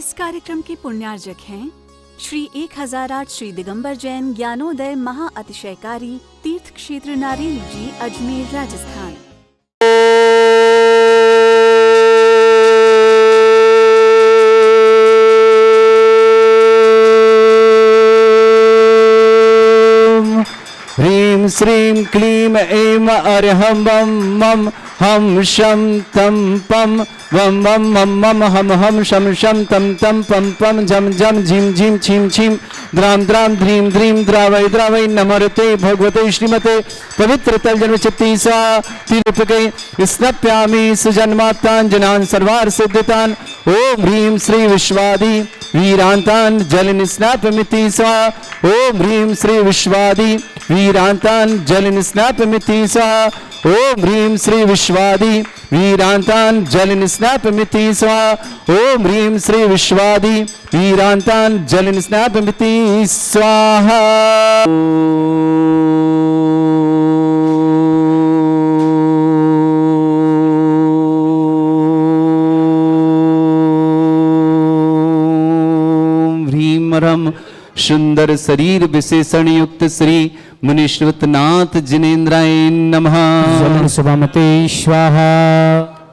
इस कार्यक्रम के पुण्यार्जक हैं श्री 1008 श्री दिगंबर जैन ज्ञानोदय महाअतिशयकारी तीर्थ क्षेत्र नारेल जी, अजमेर, राजस्थान। ह्रीं श्रीं क्लीं ऐं अर्हं वं मं हम शं तं पं वं वं मं मं हम हम शं शं तं तं पं पं झं झं झिं झिं छिं छिं द्रां द्रां ध्रीं ध्रीं द्रावै द्रावै नमरते भगवते श्रीमते पवित्र तलजन्मचित्ती सा तिरुपकै स्नप्यामि सुजन्मात्ताञ्जनान् सर्वार्थ सिद्धितान्। ओम ह्रीं श्री विश्वादि वीरांतान् जल निस्नापमिति स्वाहा। ओम ह्रीं श्री विश्वादि वीरांतान् जल निस्नापमिति स्वाहा। ओम ह्रीं श्री विश्वादि वीरांतान् जल निस्नापमिति स्वाहा। ओम ह्रीं श्री विश्वादि वीरांतान् जल निस्नापमिति स्वाहा। सुंदर शरीर विशेषण युक्त श्री मुनीश्वरनाथ जिनेन्द्राय नमः। स्वामते स्वाहा।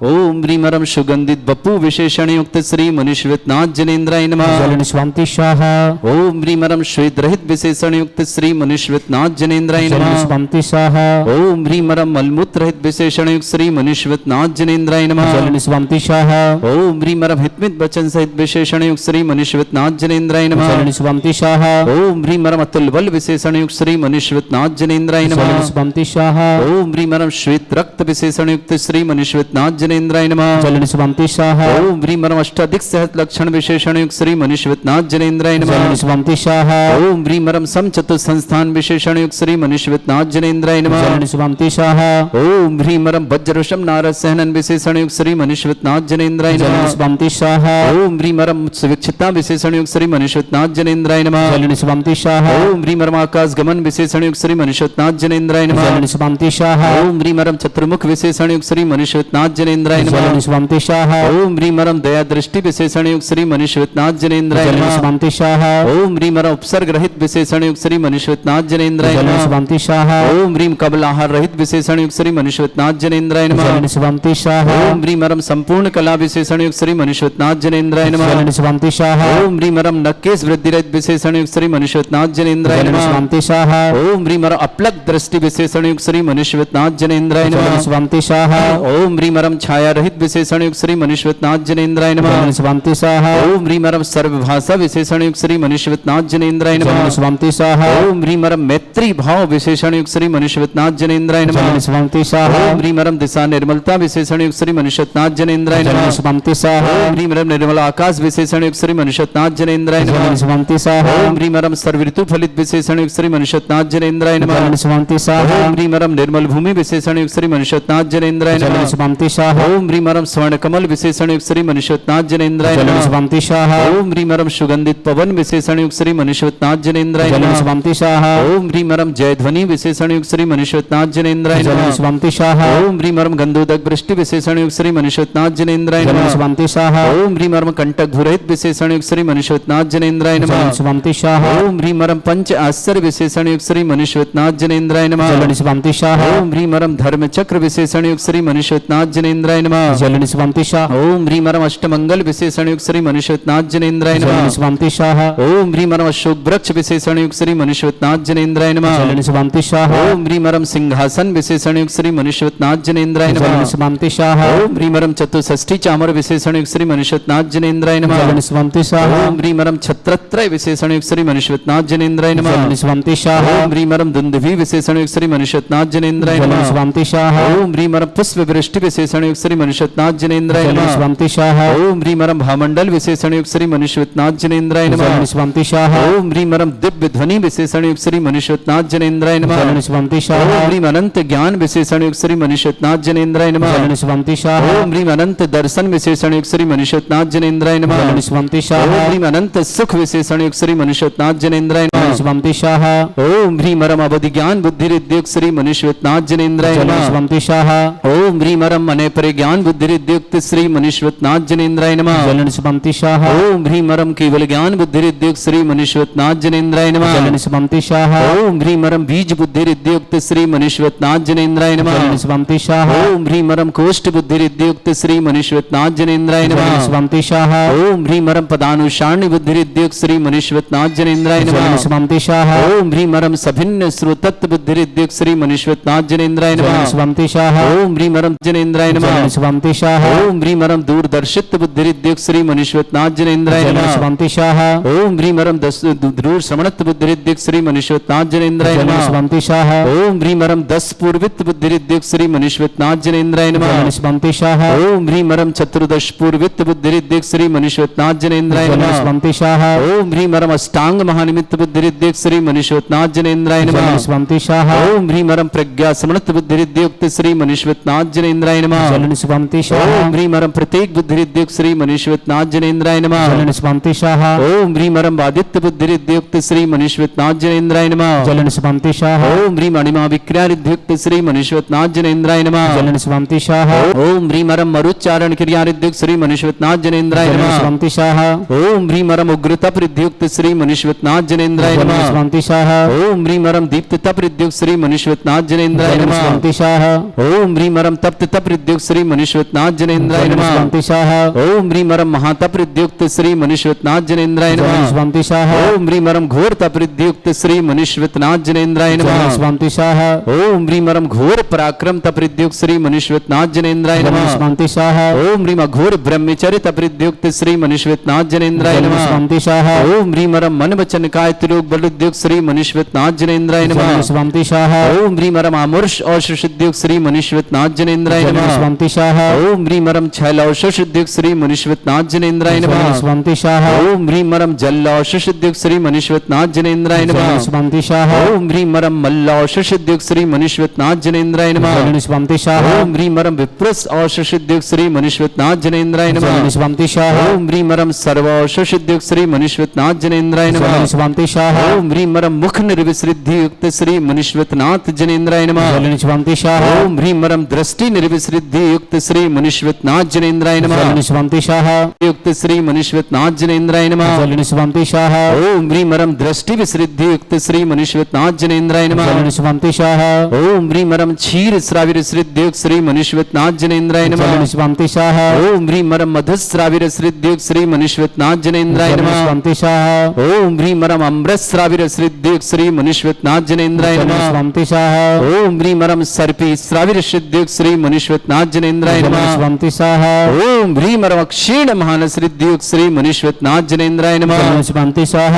ओम ह्रीमरम सुगंधित बपू विशेषण युक्त श्री मुनीश्वरनाथ जिनेन्द्राय नमः। स्वामते स्वाहा। ओम ह्रीमरम श्वेत रहित विशेषण युक्त श्री मुनीश्वरनाथ जिनेन्द्राय नमः। स्वामते स्वाहा। ओम ह्रीमरम मलमूत्र रहित विशेषण युक्त श्री मुनीश्वरनाथ जिनेन्द्राय नमः। स्वामते स्वाहा। ओम ह्रीमरम हितमित वचन सहित विशेषण युक्त श्री मुनीश्वरनाथ जिनेन्द्राय नमः। स्वामते स्वाहा। ओम ह्रीमरम अतुल बल विशेषण युक्त श्री मुनीश्वरनाथ जिनेन्द्राय नमः। स्वामते स्वाहा। ओम ह्रीमरम श्वेत रक्त विशेषण युक्त श्री मुनीश्वरनाथ जिनेन्द्राय नमः। स्वामते स्वाहा। ओम ह्रीमरम अष्टाधिक सहत लक्षण विशेषण युक्त श्री मुनीश्वरनाथ जिनेन्द्राय नमः। स्वामते स्वाहा। ओम ह्रीमरम समचतुर संस्थान विशेषण युक्त श्री मुनीश्वरनाथ जिनेन्द्राय नमः। स्वामते स्वाहा। ओम ह्रीमरम वज्रवशम नारद सहनन विशेषण युक्त श्री मुनीश्वरनाथ जिनेन्द्राय नमः। स्वामते स्वाहा। ओम ह्रीमरम सुविक्षिता विशेषण युक्त श्री मुनीश्वरनाथ जिनेन्द्राय नमः। स्वामते स्वाहा। ओम ह्रीमरम आकाश गमन विशेषण युक्त श्री मुनीश्वरनाथ जिनेन्द्राय नमः। स्वामते स्वाहा। ओम ह्रीमरम चतुर्मुख विशेषण युक्त श्री मुनीश्वरनाथ जिनेन्द्राय नमः। स्वामते स्वाहा। ओम ह्रीमरम दया दृष्टि विशेषण युक्त श्री मुनीश्वरनाथ जिनेन्द्राय नमः। स्वामते स्वाहा। ओम ह्रीमरम उपसर्ग रहित विशेषण युक्त श्री मुनीश्वरनाथ जिनेन्द्राय नमः। स्वामते स्वाहा। ओम ह्रीम कबल आहार रहित विशेषण युक्त श्री मुनीश्वरनाथ जिनेन्द्राय नमः। स्वामते स्वाहा। ओम ह्रीमरम संपूर्ण कला विशेषण युक्त श्री मुनीश्वरनाथ जिनेन्द्राय नमः। स्वामते स्वाहा। ओम ह्रीमरम नक्केश वृद्धि रहित विशेषण युक्त श्री मुनीश्वरनाथ जिनेन्द्राय नमः। स्वामते स्वाहा। ओम ह्रीमरम अपलक दृष्टि विशेषण युक्त श्री मुनीश्वरनाथ जिनेन्द्राय नमः। स्वामते स्वाहा। ओम ह्रीमरम छाया रहित विशेषण युक्त श्री मुनीश्वरनाथ जिनेन्द्राय नमः। स्वामते स्वाहा। ओम ह्रीमरम सर्वभाषा विशेषण युक्त श्री मुनीश्वरनाथ जिनेन्द्राय नमः। स्वामते स्वाहा। ओम ह्रीमरम मैत्री भाव विशेषण युक्त श्री मुनीश्वरनाथ जिनेन्द्राय नमः। स्वामते स्वाहा। ओम ह्रीमरम दिशा निर्मलता विशेषण युक्त श्री मुनीश्वरनाथ जिनेन्द्राय नमः। स्वामते स्वाहा। ओम ह्रीमरम निर्मल आकाश विशेषण युक्त श्री मुनीश्वरनाथ जिनेन्द्राय नमः। स्वामते स्वाहा। ओम ह्रीमरम सर्वऋतु फलित विशेषण युक्त श्री मुनीश्वरनाथ जिनेन्द्राय नमः। स्वामते स्वाहा। ओम ह्रीमरम निर्मल भूमि विशेषण युक्त श्री मुनीश्वरनाथ जिनेन्द्राय नमः। स्वामते स्वाहा। ओम ह्रीमरम स्वर्ण कमल विशेषण युक्त श्री मुनीश्वरनाथ जिनेन्द्राय नमः। स्वामते स्वाहा। ओम ह्रीमरम सुगंधित पवन विशेषण युक्त श्री मुनीश्वरनाथ जिनेन्द्राय नमः। स्वामते स्वाहा। ओम ह्रीमरम जय ध्वनि विशेषण युक्त श्री मुनीश्वरनाथ जिनेन्द्राय नमः। स्वामते स्वाहा। ओम ह्रीमरम गंधोदक वृष्टि विशेषण युक्त श्री मुनीश्वरनाथ जिनेन्द्राय नमः। स्वामते स्वाहा। ओम ह्रीमरम कंटक भूरहित विशेषण युक्त श्री मुनीश्वरनाथ जिनेन्द्राय नमः। स्वामते स्वाहा। ओम ह्रीमरम पंच आश्चर्य विशेषण युक्त श्री मुनीश्वरनाथ जिनेन्द्राय नमः। स्वामते स्वाहा। ओम ह्रीमरम धर्म चक्र विशेषण युक्त श्री मुनीश्वरनाथ जिनेन्द्राय नमः। स्वामते स्वाहा। ओम ह्रीमरम अष्टमंगल विशेषण युक्त श्री मुनीश्वरनाथ जिनेन्द्राय नमः। स्वामते स्वाहा। ओम ह्रीमरम अशोक वृक्ष विशेषण युक्त श्री मुनीश्वरनाथ जिनेन्द्राय नमः। स्वामते स्वाहा। ओम ह्रीमरम सिंहासन विशेषण युक्त श्री मुनीश्वरनाथ जिनेन्द्राय नमः। स्वामते स्वाहा। ओम ह्रीमरम चतुष्षष्ठी चामर विशेषण युक्त श्री मुनीश्वरनाथ जिनेन्द्राय नमः। स्वामते स्वाहा। ओम ह्रीमरम छत्रत्रय विशेषण युक्त श्री मुनीश्वरनाथ जिनेन्द्राय नमः। स्वामते स्वाहा। ओम ह्रीमरम दुंदुभि विशेषण युक्त श्री मुनीश्वरनाथ जिनेन्द्राय नमः। स्वामते स्वाहा। ओम ह्रीमरम पुष्प वृष्टि विशेषण युक्त श्री मुनीश्वरनाथ जिनेन्द्राय नमः। स्वामते स्वाहा। ओम ह्रीमरम भामंडल विशेषण युक्त श्री मुनीश्वरनाथ जिनेन्द्राय नमः। स्वामते स्वाहा। ओम ह्रीमरम दिव्य ध्वनि विशेषण युक्त श्री मुनीश्वरनाथ जिनेन्द्राय नमः। स्वामते स्वाहा। ओम ह्रीम अनंत ज्ञान विशेषण युक्त श्री मुनीश्वरनाथ जिनेन्द्राय नमः। स्वामते स्वाहा। ओम ह्रीम अनंत दर्शन विशेषण युक्त श्री मुनीश्वरनाथ जिनेन्द्राय नमः। स्वामते ओम स्वाहा। ह्रीम अनंत सुख विशेषण युक्त श्री मुनीश्वरनाथ जिनेन्द्राय नमः। स्वामते स्वाहा। ओम ह्रीमरम अवधि ज्ञान बुद्धि युक्त श्री मुनीश्वरनाथ जिनेन्द्राय नमः। स्वामते स्वाहा। ओम ह्रीमरम अनेक हरे ज्ञान बुद्धि रिद्युक्त श्री मनीश्वतनाथ जनेन्द्राय नमः जलन सुमंति शाह ओम ह्रीम रम केवल ज्ञान बुद्धि रिद्युक्त श्री मनीश्वतनाथ जनेन्द्राय नमः जलन सुमंति शाह ओम ह्रीम रम बीज बुद्धि रिद्युक्त श्री मनीश्वतनाथ जनेन्द्राय नमः जलन सुमंति शाह ओम ह्रीम रम कोष्ठ बुद्धि रिद्युक्त श्री मनीश्वतनाथ जनेन्द्राय जलन नमः सुमंति शाह ओम ह्रीम रम पदानुसारणी बुद्धि रिद्युक्त श्री मनीश्वतनाथ जनेन्द्राय जलन नमः सुमंति शाह ओम ह्रीम रम सभिन्न श्रोतत्व बुद्धि रिद्युक्त श्री मनीश्वतनाथ जनेन्द्राय जलन नमः सुमंति शाह ओम ह्रीम रम जनेन्द्राय जलन नमः सुमंति शाह ओम ह्रीम रम दूरदर्शित बुद्धि रिद्युक्त श्री मनीश्वतनाथ जनेन्द्राय जलन नमः सुमंति शाह ओम ह्रीम रम दूर श्रवणत्व बुद्धि रिद्युक्त श्री मनीश्वतनाथ जनेन्द्राय जलन नमः सुमंति शाह ओम ह्रीम रम 10 पूर्वित बुद्धि रिद्युक्त श्री मनीश्वतनाथ जनेन्द्राय जलन नमः सुमंति शाह ओम ह्रीम रम चतुर्दश पूर्वित बुद्धि रिद्युक्त श्री मनीश्वतनाथ जनेन्द्राय जलन नमः सुमंति शाह ओम ह्रीम रम अष्टांग महानिमित्त बुद्धि रिद्युक्त श्री मनीश्वतनाथ जनेन्द्राय जलन नमः सुमंति शाह ओम ह्रीम रम प्रज्ञा समृत बुद्धि रिद्युक्त श्री मनीश्वतनाथ जनेन्द्राय नमः जलन सुमंति शाह ओम ह्रीम रम प्रत्येक बुद्धि रिद्युक्त श्री मनीश्वतनाथ जनेन्द्राय नमः जलन सुमंति शाह ओम ह्रीम रम आदित्य बुद्धि रिद्युक्त श्री मनीश्वतनाथ जनेन्द्राय नमः जलन सुमंति शाह ओम ह्रीम अणिमा विक्रिया रिद्युक्त श्री मनीश्वतनाथ जनेन्द्राय नमः जलन सुमंति शाह ओम ह्रीम रम मरुच्चारण क्रिया रिद्युक्त श्री मनीश्वतनाथ जनेन्द्राय जलन नमः सुमंति शाह ओम ह्रीम रम उग्र तप रिद्युक्त श्री मनीश्वतनाथ जनेन्द्राय जलन नमः सुमंति शाह ओम ह्रीम रम दीप्त तप रिद्युक्त श्री मनीश्वतनाथ जनेन्द्राय जलन नमः सुमंति शाह ओम ह्रीम रम तप्त तप रिद्युक्त श्री मनीश्वतनाथ जनेन्द्राय जलन नमः सुमंति शाह ओम ह्रीम रम महातप रिद्युक्त श्री मनीश्वतनाथ जनेन्द्राय जलन नमः सुमंति शाह ओम ह्रीम रम घोर तप रिद्युक्त श्री मनीश्वतनाथ जनेन्द्राय जलन नमः सुमंति शाह ओम ह्रीम रम घोर पराक्रम तप रिद्युक्त श्री मनीश्वतनाथ जनेन्द्राय जलन नमः सुमंति शाह ओम ह्रीम घोर ब्रह्मचर्य तप रिद्युक्त श्री मनीश्वतनाथ जनेन्द्राय जलन नमः सुमंति शाह ओम ह्रीम रम मन वचन काय त्रिलोक बल रिद्युक्त श्री मनीश्वतनाथ जनेन्द्राय जलन नमः सुमंति शाह ओम ह्रीम रम आमुर्ष औषध रिद्युक्त श्री मनीश्वतनाथ जनेन्द्राय जलन नमः सुमंति शाह ओम ह्रीम रम छैल औषध रिद्युक्त श्री मनीश्वतनाथ जनेन्द्राय जलन नमः सुमंति शाह ओम ह्रीम रम जल औषध रिद्युक्त श्री मनीश्वतनाथ जनेन्द्राय जलन नमः सुमंति शाह ओम ह्रीम रम मल्ल औषध रिद्युक्त श्री मनीश्वतनाथ जनेन्द्राय नमः जलन सुमंति शाह ओम ह्रीम रम विप्रस औषध रिद्युक्त श्री मनीश्वतनाथ जनेन्द्राय जलन नमः सुमंति शाह ओम ह्रीम रम सर्व औषध रिद्युक्त श्री मनीश्वतनाथ जनेन्द्राय जलन नमः सुमंति शाह ओम ह्रीम रम मुख निर्विसृद्धि युक्त श्री मनीश्वतनाथ जनेन्द्राय नमः जलन सुमंति शाह ओम ह्रीम रम दृष्टि निर्विसृद्धि युक्त श्री मनीश्वतनाथ जनेन्द्राय नमः जलन सुमंति शाह युक्त श्री मनीश्वतनाथ जनेन्द्राय नमः जलन सुमंति शाह ओम ह्रीम रम दृष्टि विसृद्धि युक्त श्री मनीश्वतनाथ जनेन्द्राय नमः जलन सुमंति शाह ओम ह्रीम रम क्षीर श्राविर युक्त श्री मनीश्वतनाथ जनेन्द्राय जलन नमः सुमंति शाह ओम ह्रीम रम मधुश्राविर युक्त श्री मनीश्वतनाथ जनेन्द्राय जलन नमः सुमंति शाह ओम ह्रीम रम अमृत श्राविर युक्त श्री मनीश्वतनाथ जनेन्द्राय जलन नमः सुमंति शाह ओम ह्रीम रम सर्पी श्राविर युक्त श्री मनीश्वतनाथ जनेन्द्राय जलन नमः सुमंति शाह ओम ह्रीम रम क्षीण महानस युक्त श्री मनीश्वतनाथ जनेन्द्राय नमः जलन सुमंति शाह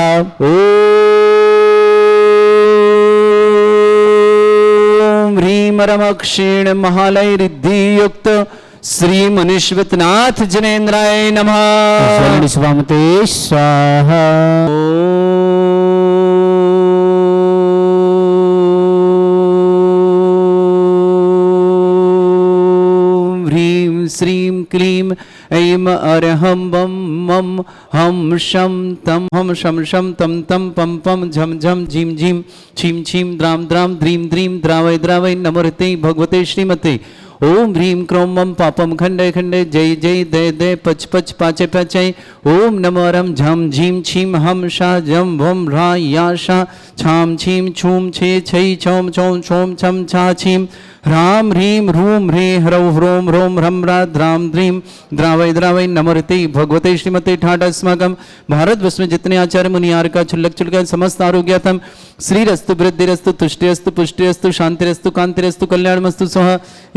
ओम ह्रीम रम क्षीण महालय रिद्धि युक्त श्री मनीश्वतनाथ जनेन्द्राय नमः जलन सुमंति शाह ओम ह्रीम श्रीम क्लीम ऐम अरहम बम मम हम शम तम हम शम शम तम तम पम पम झम झम झीम झीम छीम छीम द्राम द्राम द्रीम द्रीम द्रावय द्रावय नमोते भगवते श्रीमते ओम ह्रीम क्रोम मम पापम खंडे खंडे जय जय दय दय पच पच पाचे पाचय ओम नमो रम झम झीम छीम हम शा जम भम रा या शा छाम छीम छूम छे छई छौम छौम छौम छम छा छीम ह्राम ह्रीम ह्रूम ह्रे ह्रौ ह्रोम ह्रोम ह्रम रा द्राम द्रीम द्रावय द्रावय नमोते भगवते श्रीमते ठाट अस्माकम भारत वर्ष में जितने आचार्य मुनियार का छुल्लक छुल्लक समस्त आरोग्यतम श्रीरस्तु वृद्धिरस्तु तुष्टिरस्तु पुष्टिरस्तु शांतिरस्तु कांतिरस्तु कल्याणमस्तु स्वः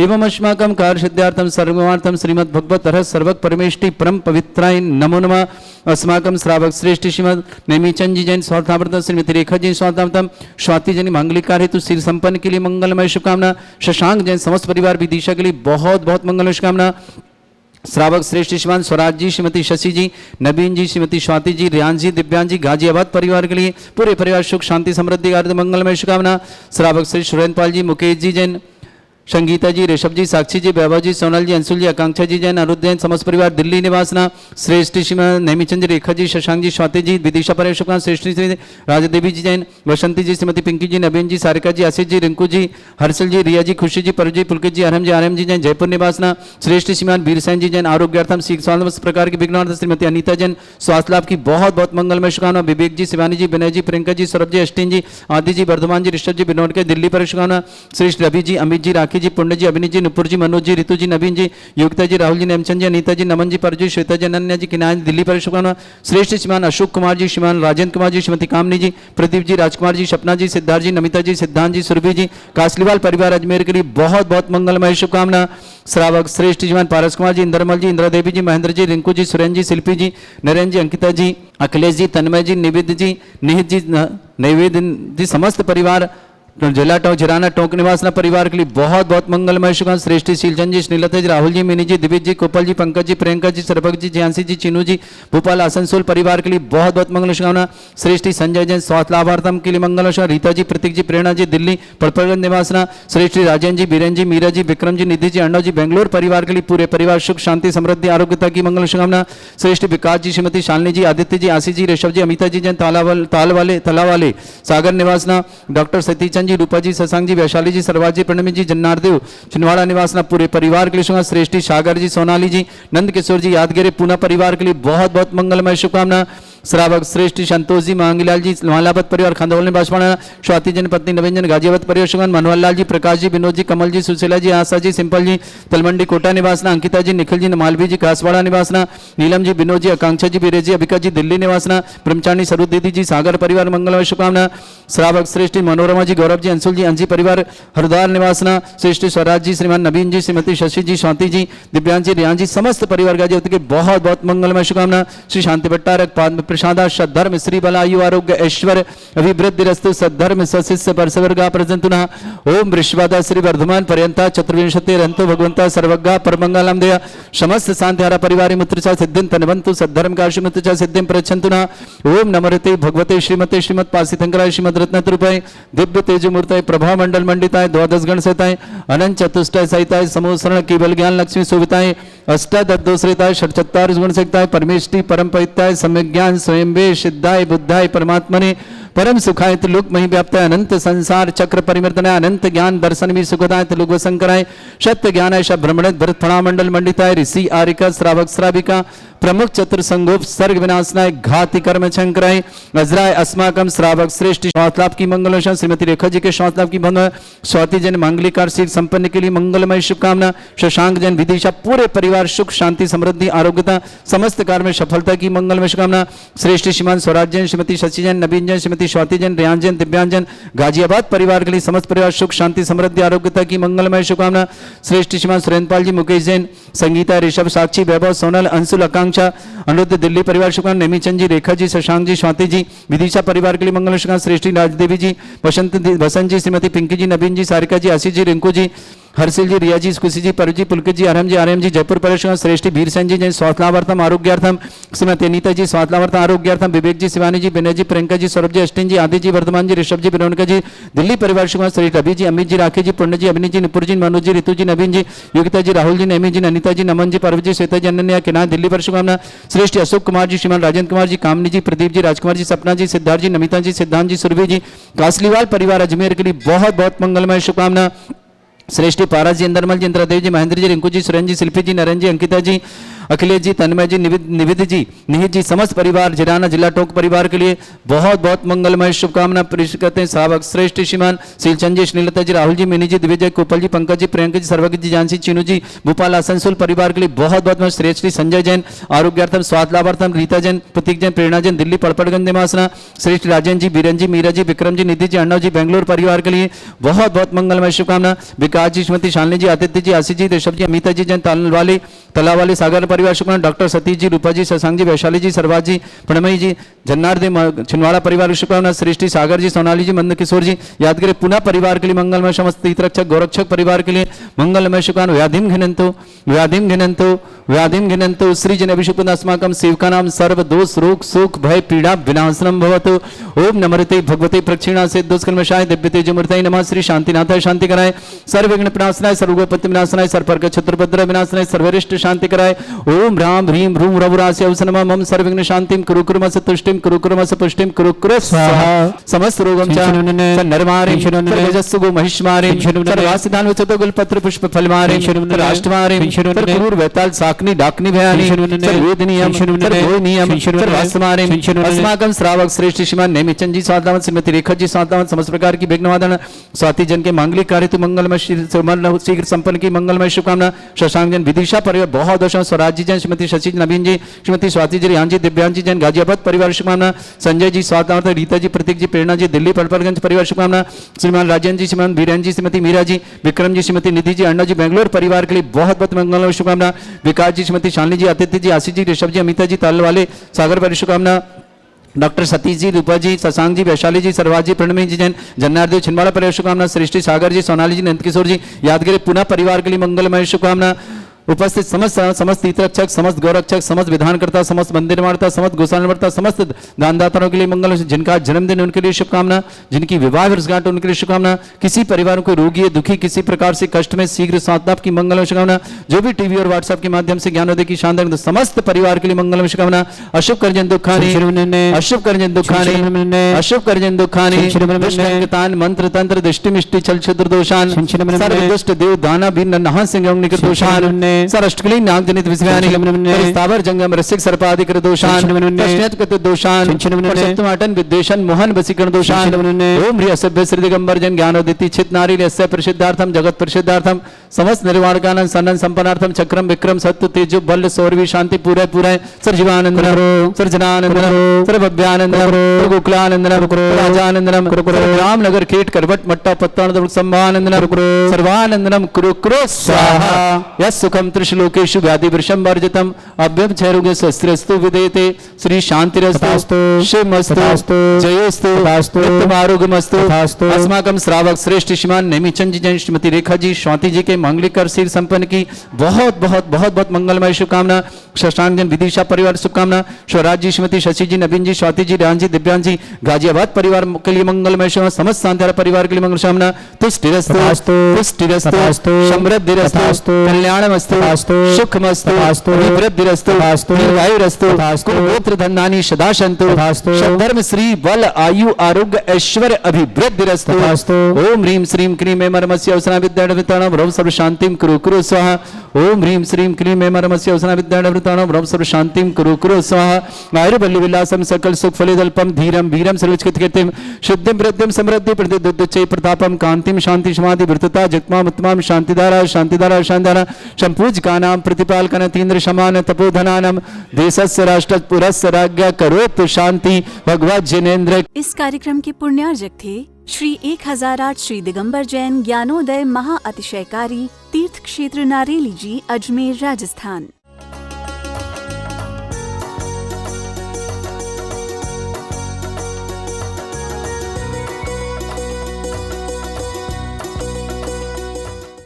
एवं अस्माकं कार्य सिद्धार्थम सर्वमार्थम श्रीमद् भगवत रह सर्वक परमेष्टि परम पवित्राय नमो नमः अस्माकं श्रावक श्रेष्ठ श्रीमद नेमीचंद जी जैन स्वार्थावर्तन श्रीमती रेखा जी स्वार्थावर्तन स्वाति जैन मांगलिक कार्य हेतु सिर संपन्न के लिए मंगलमय शुभकामना शशांक जैन समस्त परिवार विदिशा के लिए बहुत बहुत मंगलमय शुभकामना श्रावक श्रेष्ठ श्रीमान स्वराज जी श्रीमती शशि जी नवीन जी श्रीमती स्वाति जी रियान जी दिव्यांग जी गाजियाबाद परिवार के लिए पूरे परिवार सुख शांति समृद्धि आदि मंगलमय शुभकामना श्रावक श्री सुरेंद्र पाल जी मुकेश जी जैन संगीता जी, ऋषभ जी, साक्षी जी, वैभव जी, सोनल जी, अंशुल जी, आकांक्षा जी जैन, अरुद जैन, समस्त परिवार दिल्ली निवासना, श्रेष्ठ श्रीमान नेमीचंद जी, रेखा जी, शशांक जी, स्वाति जी, विदिशा परेश, श्रेष्ठ श्री राजदेवी जी जैन, वसंती जी, श्रीमती पिंकी जी, नवीन जी, सारिका जी, आशीष जी, रिंकू जी, हर्षल जी, रिया जी, खुशी जी, पर जी, पुलकित जी, आरएम जी जैन, जयपुर निवासना, श्रेष्ठ श्रीमान वीरसेन जी जैन, आरोग्यार्थम सीख समस्त प्रकार के विघ्नार्थ, श्रीमती अनीता जैन, स्वास्थ्य लाभ की बहुत बहुत मंगलमय शुभकामना, विवेक जी, शिवानी जी, विनय जी, प्रियंका जी, सौरभ जी, अष्टिन जी, आदि जी, वर्धमान जी, ऋषभ जी, विनोद के दिल्ली पर शुभकामना, श्रेष्ठ रवि जी, अमित जी, राखी जी, पुण्य जी, अभिनीत जी, नुपुर जी, मनोज जी, ऋतु जी, नवीन जी, योगिता जी, राहुल जी, नेमचंद जी, अनीता जी, नमन जी, परजू, श्वेता जी, अनन्या जी, किनायन दिल्ली पर शुभकामना, श्रेष्ठ श्रीमान अशोक कुमार जी, श्रीमान राजेंद्र कुमार जी, श्रीमती कामनी जी, प्रदीप जी, राजकुमार जी, सपना जी, सिद्धार्थ जी, नमिता जी, सिद्धांत जी, सुरभि जी, कासलीवाल परिवार अजमेर के लिए बहुत बहुत मंगलमय शुभकामना, श्रावक श्रेष्ठ श्रीमान पारस कुमार जी, इंद्रमल जी, इंद्रा देवी जी, महेंद्र जी, रिंकू जी, सुरेंद्र जी, शिल्पी जी, नरेंद्र जी, अंकिता जी, अखिलेश जी, तन्मय जी, निवेद जी, निहित जी, नैवेद जी, समस्त परिवार जिला टोंक जिराना टोंक निवासना परिवार के लिए बहुत बहुत मंगलमय शुभकामना, श्रेष्ठी शीलचंद जी, श्रीलता जी, राहुल जी, मिनी जी, दिव्य जी, कोपल जी, पंकज जी, प्रियंका जी, सरभग जी, झांसी जी, चिनू जी, भोपाल आसनसोल परिवार के लिए बहुत बहुत मंगल शुभकामना, श्रेष्ठी संजय जैन स्वास्थ्य लाभार्थम के लिए मंगल शुभकामना, रीता जी, प्रतीक जी, प्रेरणा जी, दिल्ली पड़पड़गंज निवासना, श्रेष्ठी राजेंद्र जी, बीरेन जी, मीरा जी, विक्रम जी, निधि जी, अर्णव जी, बेंगलोर परिवार के लिए पूरे परिवार सुख शांति समृद्धि आरोग्यता की मंगल शुभकामना, श्रेष्ठ विकास जी, श्रीमती शालिनी जी, आदित्य जी, आशीष जी, ऋषभ जी, अमिता जी जैन तलावाले सागर निवासना, डॉक्टर सतीचंद जी, रूपा जी, शशांक जी, वैशाली जी, सरवाज जी, प्रणमी जी, जन्नारदेव छिंदवाड़ा निवासना पूरे परिवार के लिए शुभकामना, श्रेष्ठी सागर जी, सोनाली जी, नंद किशोर जी, यादगिरी पूना परिवार के लिए बहुत बहुत मंगलमय शुभकामना, श्रावक श्रेष्ठ संतोष जी, मांगीलाल जी, मालावत परिवार खंडोल ने बाजपाड़ा, स्वाति जन पत्नी नवीन जन गाजियाबाद परिवार शुभकामना, मनोहर लाल जी, प्रकाश जी, विनोद जी, कमल जी, सुशीला जी, आशा जी, सिंपल जी, तलमंडी कोटा निवासना, अंकिता जी, निखिल जी, मालवी जी, कासवाड़ा निवासना, नीलम जी, विनोद जी, आकांक्षा जी, बीरे जी, अभिका जी, दिल्ली निवासना, ब्रह्मचारी सरुद दीदी जी, सागर परिवार मंगलमय शुभकामना, श्रावक श्रेष्ठ मनोरमा जी, गौरव जी, अंशुल जी, अंजी परिवार हरदार निवासना, श्रेष्ठ स्वराज जी, श्रीमान नवीन जी, श्रीमती शशि जी, स्वाति जी, दिव्यांश जी, रियान जी, समस्त परिवार गाजियाबाद के बहुत बहुत मंगलमय शुभकामना, श्री शांति भट्टारक पाद प्रसादा सद्धर्म श्री बलायु आरोग्य ऐश्वर्य अभिवृद्धि रस्तु सद्धर्म सशिष्य परसवर्गा प्रजंतुना ओम वृषवादा श्री वर्धमान पर्यंता चतुर्विंशति रंतो भगवंता सर्वज्ञा परमंगलम देय समस्त शांतिहारा परिवार मुत्रचा सिद्धिं तनवंतु सद्धर्म काशिमुत्रचा सिद्धिं प्रच्छन्तुना ओम नमरते भगवते श्रीमते श्रीमद पासितंकराय श्रीमद रत्नतरूपाय दिव्य तेजमूर्ताय प्रभा मंडल मंडिताय द्वादश गण सहिताय अनंत चतुष्टय सहिताय समोसरण केवल ज्ञान लक्ष्मी शोभिताय अष्टादशोश्रिताय षट्चत्वार गुण सहिताय परमेष्टि परम पवित्राय सम्यक ज्ञान स्वयं वे सिद्धाय बुद्धाय परमात्मने परम सुखाय लोक मही व्याप्ताय अनंत संसार चक्र परिवर्तनाय अनंत ज्ञान दर्शन भी सुखदाय लोक वसंकराय सत्य ज्ञानाय भ्रमण भरत फणा मंडल मंडिताय ऋषि आरिका श्रावक श्राविका प्रमुख चतुर संगोप सर्ग विनाशनाय घाति कर्म शंकराय अजराय अस्माकम श्रावक श्रेष्ठ श्वासलाभ की मंगलमय श्रीमती रेखा जी के श्वासलाभ की भंग स्वाति जन मांगलिक कार्य संपन्न के लिए मंगलमय शुभकामना शशांक जन विदिशा पूरे परिवार सुख शांति समृद्धि आरोग्यता समस्त कार्य में सफलता की मंगलमय शुभकामना श्रेष्ठ श्रीमान स्वराज जैन श्रीमती शशि जैन नवीन जैन श्रीमती स्वाति जैन रेहान जैन दिव्यांग जैन गाजियाबाद परिवार के लिए समस्त परिवार सुख शांति समृद्धि आरोग्यता की मंगलमय शुभकामना श्रेष्ठ श्रीमान सुरेंद्रपाल जी मुकेश जैन संगीता ऋषभ साक्षी वैभव सोनल अंशुल आकांक्षा अनुरुद्ध दिल्ली परिवार शुभकामना नेमीचंद जी रेखा जी शशांक जी स्वाति जी विदिशा परिवार के लिए मंगल शुभकामना श्रेष्ठी राजदेवी जी वसंत जी श्रीमती पिंकी जी नवीन जी सारिका जी आशीष जी रिंकू जी हर्षिल जी रिया जी खुशी जी परजी पुलकित जी आर्यम जी जयपुर परिषद श्रेष्ठी भीरसेन जी जैन स्वास्थ्यार्थम आरोग्यार्थम श्रीमती अनीता जी स्वास्थ्यार्थम आरोग्यार्थम विवेक जी शिवानी जी विनय जी प्रियंका जी सौरभ जी अष्टिन जी आदि जी वर्धमान जी ऋषभ जी विनोद जी दिल्ली परिवार शुभकामना श्री रवि जी अमित जी राखी जी पुण्य जी अभिनीत जी नुपुर जी मनोज जी ऋतु जी नवीन जी योगिता जी राहुल जी नैमी जी अनिता जी नमन जी पर्व जी श्वेता जी अनन्या किनाय दिल्ली पर शुभकामना श्रेष्ठ अशोक कुमार जी श्रीमान राजेंद्र कुमार जी कामनी जी प्रदीप जी राजकुमार जी सपना जी सिद्धार्थ जी नमिता जी सिद्धांत जी सुरभि जी कासलीवाल परिवार अजमेर के लिए बहुत बहुत मंगलमय शुभकामना श्रेष्ठी पारस जी इंद्रमल जी इंद्रदेव जी महेंद्र जी रिंकू जी सुरेंद्र जी शिल्पी जी नरेंद्र जी अंकिता जी अखिलेश जी तन्मय जी निविद जी निहित जी समस्त परिवार जिराना जिला टोंक परिवार के लिए बहुत बहुत मंगलमय शुभकामना करते हैं श्रावक श्रेष्ठ श्रीमान शीलचंद जी श्रीलता जी राहुल जी मिनी जी दिव्य कोपल जी पंकज जी प्रियंका जी सर्वज्ञ जी जानसी चिनू जी भोपाल आसनसोल परिवार के लिए बहुत बहुत श्रेष्ठ संजय जैन आरोग्यार्थम स्वास्थ्य लाभार्थम रीता जैन प्रतीक जैन प्रेरणा जैन दिल्ली पड़पड़गंज निवासना श्रेष्ठ राजेंद्र जी बीरन जी मीरा जी विक्रम जी निधि जी अर्णव जी बेंगलोर परिवार के लिए बहुत बहुत मंगलमय शुभकामना विकास जी श्रीमती शालिनी जी आदित्य जी आशीष जी ऋषभ जी अमिता जी जैन तलावाली सागर परिवार शुभकामना डॉक्टर सतीश जी रूपा जी शशांक जी वैशाली जी सरवाज जी प्रणमयी जी जन्नारदेव छिंदवाड़ा परिवार शुभकामना सृष्टि सागर जी सोनाली जी मंद किशोर जी यादगिरी पुनः परिवार के लिए मंगलमय समस्त तीर्थरक्षक गौरक्षक परिवार के लिए मंगलमय शुभकामना व्याधिम घिनंतो श्री जन अभिषेक अस्माकं सेवका नाम सर्व दोष रोग शोक भय पीड़ा विनाशनम भवतु ओम नमरते भगवते प्रक्षिणा से दोषकर्मशाय दिव्य तेजमूर्तये नमः श्री शांतिनाथाय शांति कराय सर्व विघ्न विनाशनाय सर्वोपत्ति विनाशनाय सर्पर्क छत्रभद्र विनाशनाय सर्वरिष्ट शांति कराय। ओम राम ह्रीम ह्रूम रघुरास्य अवसनमा मम सर्वविघ्न शांतिम कुरु कुरुमस तुष्टिम कुरु कुरुमस पुष्टिम कुरु कुरु स्वाहा। समस्त रोगम च नरमारे सर्वजस्सु गो महिष्मारे सर्वासिधान वचतो गुलपत्र पुष्प फलमारे राष्ट्रमारे सर्वक्रूर वैताल साकनी डाकनी भयानी सर्वेदनीयम सर्वोनियम सर्वास्मारे अस्माकं श्रावक श्रेष्ठ श्रीमान नेमिचंद जी स्वादावत श्रीमती रेखा जी स्वादावत समस्त प्रकार की विघ्नवादन स्वाति जन के मांगलिक कार्य तो मंगलमय शीघ्र संपन्न की मंगलमय शुभकामना। शशांक जन विदिशा परिवार बहुत दोषों स्वराज जी जन श्रीमती शशि नवीन जी श्रीमती स्वाति जी रियान जी दिव्यांग जी जन गाजियाबाद परिवार शुभकामना। संजय जी स्वादावत रीता जी प्रतीक जी प्रेरणा जी दिल्ली पलपलगंज परिवार शुभकामना। श्रीमान राजन जी श्रीमान बीरेन जी श्रीमती मीरा जी विक्रम जी श्रीमती निधि जी अन्ना जी बेंगलोर परिवार के लिए बहुत बहुत मंगलमय शुभकामना। विकास जी श्रीमती शालिनी जी आदित्य जी आशीष जी ऋषभ जी अमिता जी ताल वाले सागर पर शुभकामना। डॉक्टर सतीश जी रूपा जी शशांक जी वैशाली जी सरवाज जी प्रणमी जी जैन जन्नारदेव छिंदवाड़ा परिवार शुभकामना। सृष्टि सागर जी सोनाली जी नंद किशोर जी यादगिरी पुनः परिवार के लिए मंगलमय शुभकामना। उपस्थित समस्त तीर्थरक्षक समस्त गौरक्षक समस्त विधानकर्ता समस्त मंदिर निर्माणता समस्त गोशाला समस्त दानदाताओं के लिए मंगल। जिनका जन्मदिन उनके लिए शुभकामना, जिनकी विवाह वर्षगांठ उनके लिए शुभकामना। किसी परिवार को रोगी दुखी किसी प्रकार से कष्ट में शीघ्र सांत्वना की मंगल शुभकामना। जो भी टीवी और व्हाट्सएप के माध्यम से ज्ञानोदय की शानदार समस्त परिवार के लिए मंगल शुभकामना। अशुभ करजन दुखानी अशुभ करजन दुखानी अशुभ करजन दुखानी मंत्र तंत्र दृष्टि मिष्टि छल छद्र दोषान सर्व दुष्ट देव दाना भी नहा सिंह निकट दोषान सरष्टकली नाग जनित विषयानि स्थावर जंगम रसिक सर्पादिक दोषान कृत दोषान सप्तमाटन विद्वेषण मोहन वसीकरण दोषान। ओम ह्री असभ्य श्री दिगंबर जन ज्ञानोदिति चित नारी यस्य प्रसिद्धार्थम जगत प्रसिद्धार्थम समस्त निर्वाणकानंद सनन संपन्नार्थम चक्रम विक्रम सत्य तेजो बल सौरवी शांति पूरे पूरे सर्वजीवानंद सर्जनानंद सर्वभव्यानंद गोकुलानंद राजानंदनम रामनगर कीट करवट मट्टा पत्तानंद संभानंद सर्वानंदनम कुरु कुरु स्वाहा। यस सुखम त्रिशलोकेषु व्याधि वृषम वर्जितम अभ्यम क्षयरोगे स्वस्तिरस्तु विदेते श्री शांतिरस्तु शिवमस्तु जयोस्तु नित्यमारोग्यमस्तु। अस्माकं श्रावक श्रेष्ठ श्रीमान नेमिचंद जी जैन श्रीमती रेखा जी स्वाति जी के मांगलिक कर सिर संपन्न की बहुत बहुत बहुत बहुत मंगलमय शुभकामना। शशांक जन विदिशा परिवार शुभकामना। स्वराज जी श्रीमती शशि जी नवीन जी स्वाति जी रियान जी दिव्यांग जी गाजियाबाद परिवार के लिए मंगलमय शुभकामना। समस्त शांतिधारा परिवार के लिए मंगल शुभकामना। तुष्टिरस्तु पुष्टिरस्तु समृद्धिरस्तु कल्याणमस्तु सुखमस्तु वृद्धिरस्तु दीर्घायुरस्तु कुलगोत्र धनानि सदा सन्तु धर्म श्री बल आयु आरोग्य ऐश्वर्य अभिवृद्धिरस्तु। ओम ह्रीं श्रीं क्रीं ऐं मर्मस्य अवसना विद्याणवृताणां भ्रव सर्व शांतिं कुरु कुरु स्वाहा। ओम ह्रीं श्रीं क्रीं ऐं मर्मस्य अवसना विद्याणवृताणां भ्रव सर्व शांतिं कुरु कुरु स्वाहा। आयुर्बल्य विलासम सकल सुख फलिदल्पम धीरम वीरम सर्वचित्कीर्तिं शुद्धिं वृद्धिं समृद्धि प्रतिदुच्चै प्रतापम कांतिं शांति समाधि वृतता जगमाम उत्तमाम शांतिधारा शांतिधारा शांतिधारा संपूजकानां प्रतिपालकन तीन्द्र समान तपोधनानां देशस्य राष्ट्र पुरस्य राज्ञा करोतु शांति भगवत जिनेन्द्र। इस कार्यक्रम के पुण्यार्जक थे श्री 1008 श्री दिगंबर जैन ज्ञानोदय महा अतिशयकारी तीर्थ क्षेत्र नारेली जी अजमेर राजस्थान।